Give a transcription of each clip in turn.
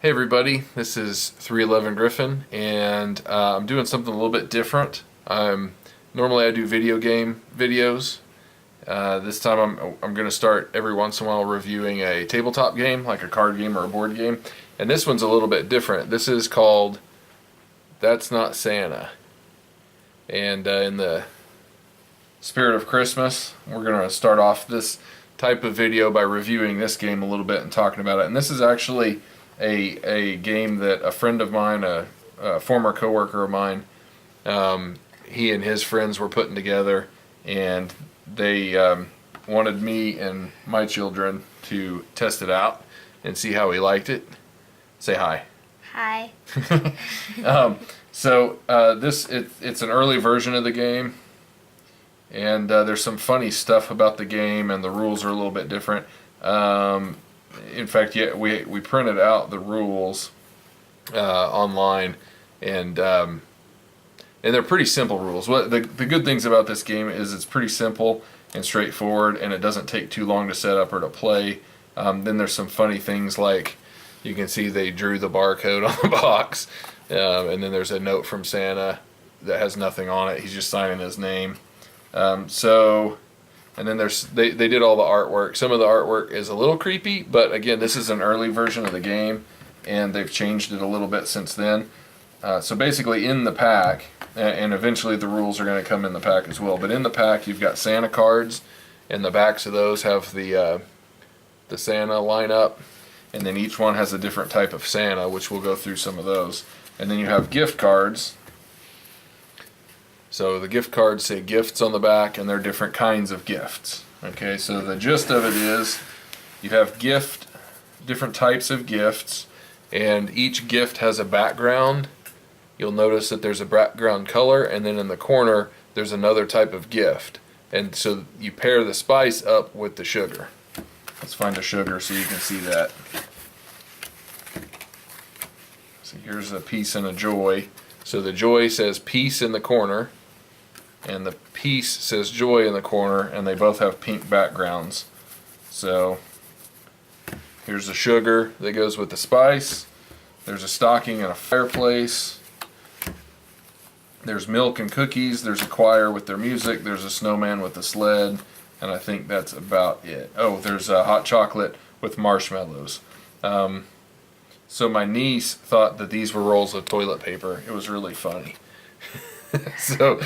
Hey everybody, this is 311 Griffin, and I'm doing something a little bit different. Normally I do video game videos. This time I'm going to start every once in a while reviewing a tabletop game, like a card game or a board game. And this one's a little bit different. This is called That's Not Santa. And in the spirit of Christmas, we're going to start off this type of video by reviewing this game a little bit and talking about it. And this is actually a game that a friend of mine, a former coworker of mine, he and his friends were putting together, and they wanted me and my children to test it out and see how we liked it. Say hi. Hi. It's an early version of the game, and there's some funny stuff about the game, and the rules are a little bit different. In fact, yeah, we printed out the rules online, and they're pretty simple rules. The good things about this game is it's pretty simple and straightforward, and it doesn't take too long to set up or to play. Then there's some funny things, like you can see they drew the barcode on the box, and then there's a note from Santa that has nothing on it. He's just signing his name. And then they did all the artwork. Some of the artwork is a little creepy, but again, this is an early version of the game, and they've changed it a little bit since then. So basically in the pack, and eventually the rules are going to come in the pack as well, but in the pack you've got Santa cards, and the backs of those have the Santa lineup, and then each one has a different type of Santa, which we'll go through some of those. And then you have gift cards. So the gift cards say gifts on the back, and they're different kinds of gifts. Okay, so the gist of it is you have different types of gifts, and each gift has a background. You'll notice that there's a background color, and then in the corner there's another type of gift. And so you pair the spice up with the sugar. Let's find the sugar so you can see that. So here's a peace and a joy. So the joy says peace in the corner, and the peace says joy in the corner, and they both have pink backgrounds. So here's the sugar that goes with the spice. There's a stocking and a fireplace. There's milk and cookies. There's a choir with their music. There's a snowman with a sled, and I think that's about it. Oh, there's a hot chocolate with marshmallows. So my niece thought that these were rolls of toilet paper. It was really funny. So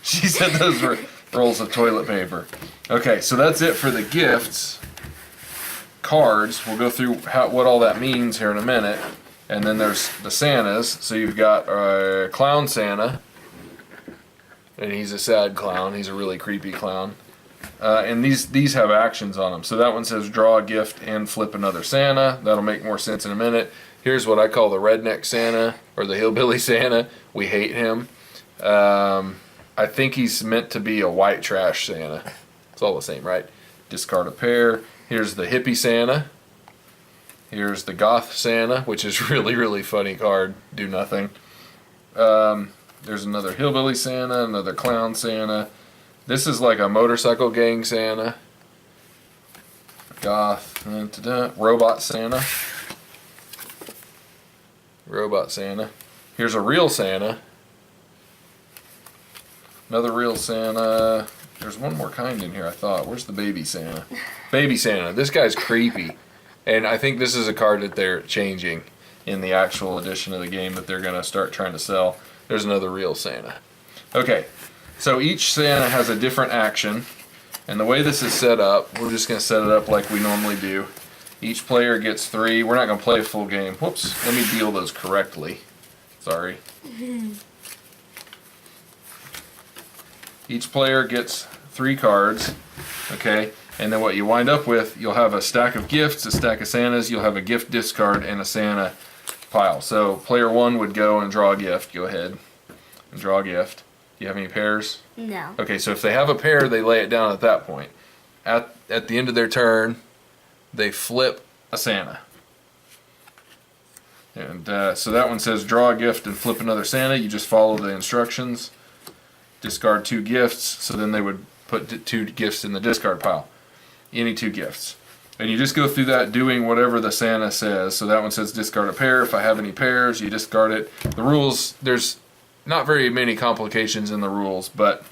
she said those were rolls of toilet paper. Okay, so that's it for the gifts. Cards, we'll go through what all that means here in a minute. And then there's the Santas. So you've got Clown Santa, and he's a sad clown. He's a really creepy clown. And these have actions on them. So that one says draw a gift and flip another Santa. That'll make more sense in a minute. Here's what I call the redneck Santa, or the hillbilly Santa. We hate him. I think he's meant to be a white trash Santa. It's all the same, right? Discard a pair. Here's the hippie Santa. Here's the goth Santa, which is really, really funny card. Do nothing. There's another hillbilly Santa, another clown Santa. This is like a motorcycle gang Santa. Goth. Robot Santa. Robot Santa. Here's a real Santa. Another real Santa. There's one more kind in here, I thought. Where's the baby Santa? Baby Santa. This guy's creepy. And I think this is a card that they're changing in the actual edition of the game that they're going to start trying to sell. There's another real Santa. Okay, so each Santa has a different action. And the way this is set up, we're just going to set it up like we normally do. Each player gets 3. We're not going to play a full game. Whoops, let me deal those correctly. Sorry. Each player gets 3 cards, okay? And then what you wind up with, you'll have a stack of gifts, a stack of Santas, you'll have a gift discard, and a Santa pile. So player 1 would go and draw a gift. Go ahead and draw a gift. Do you have any pairs? No. Okay, so if they have a pair, they lay it down at that point. At the end of their turn, they flip a Santa. And so that one says draw a gift and flip another Santa. You just follow the instructions. Discard 2 gifts, so then they would put 2 gifts in the discard pile. Any 2 gifts. And you just go through that doing whatever the Santa says. So that one says discard a pair. If I have any pairs, you discard it. The rules, there's not very many complications in the rules, but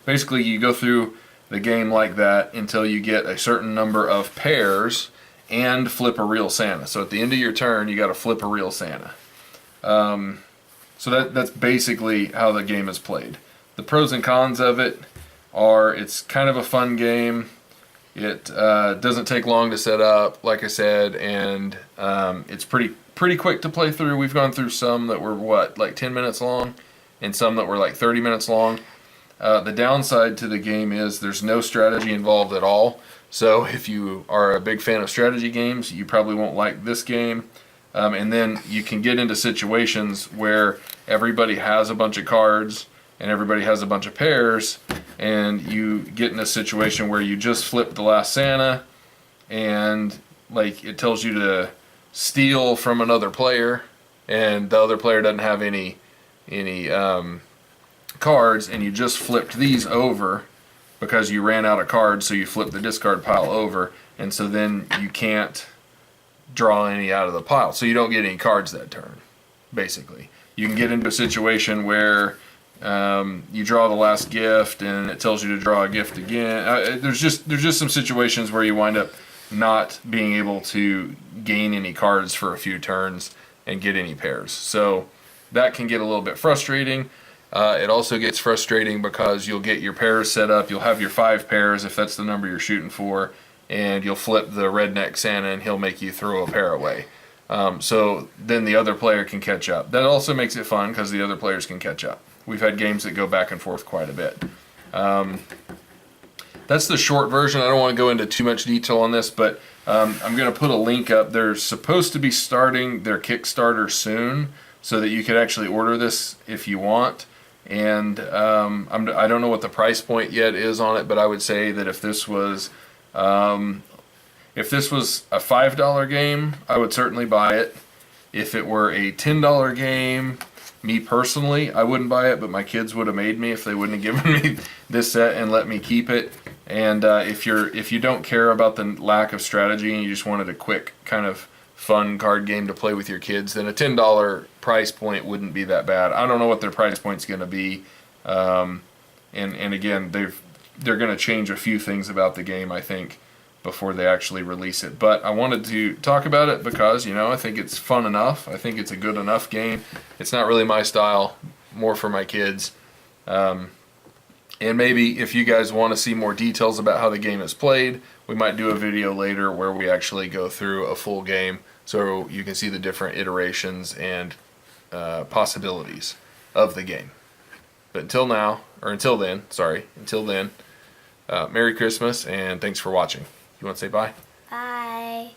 basically you go through the game like that until you get a certain number of pairs and flip a real Santa. So at the end of your turn, you got to flip a real Santa. So that's basically how the game is played. The pros and cons of it are it's kind of a fun game. It doesn't take long to set up, like I said, and it's pretty quick to play through. We've gone through some that were like 10 minutes long, and some that were like 30 minutes long. The downside to the game is there's no strategy involved at all. So if you are a big fan of strategy games, you probably won't like this game. And then you can get into situations where everybody has a bunch of cards and everybody has a bunch of pairs, and you get in a situation where you just flip the last Santa, and like it tells you to steal from another player, and the other player doesn't have any cards, and you just flipped these over because you ran out of cards, so you flip the discard pile over, and so then you can't draw any out of the pile, so you don't get any cards that turn. Basically, you can get into a situation where you draw the last gift and it tells you to draw a gift again. There's just some situations where you wind up not being able to gain any cards for a few turns and get any pairs, so that can get a little bit frustrating. It also gets frustrating because you'll get your pairs set up, you'll have your 5 pairs if that's the number you're shooting for, and you'll flip the redneck Santa and he'll make you throw a pair away. So then the other player can catch up. That also makes it fun because the other players can catch up. We've had games that go back and forth quite a bit. That's the short version. I don't want to go into too much detail on this, but I'm going to put a link up. They're supposed to be starting their Kickstarter soon so that you could actually order this if you want. And I don't know what the price point yet is on it, but I would say that if this was a $5 game, I would certainly buy it. If it were a $10 game, me personally, I wouldn't buy it, but my kids would have made me if they wouldn't have given me this set and let me keep it. And if you don't care about the lack of strategy and you just wanted a quick kind of fun card game to play with your kids, then a $10 price point wouldn't be that bad. I don't know what their price point's going to be, and again, they're going to change a few things about the game, I think, before they actually release it. But I wanted to talk about it because, I think it's fun enough. I think it's a good enough game. It's not really my style, more for my kids. And maybe if you guys want to see more details about how the game is played, we might do a video later where we actually go through a full game so you can see the different iterations and possibilities of the game. But until then, Merry Christmas and thanks for watching. You want to say bye? Bye.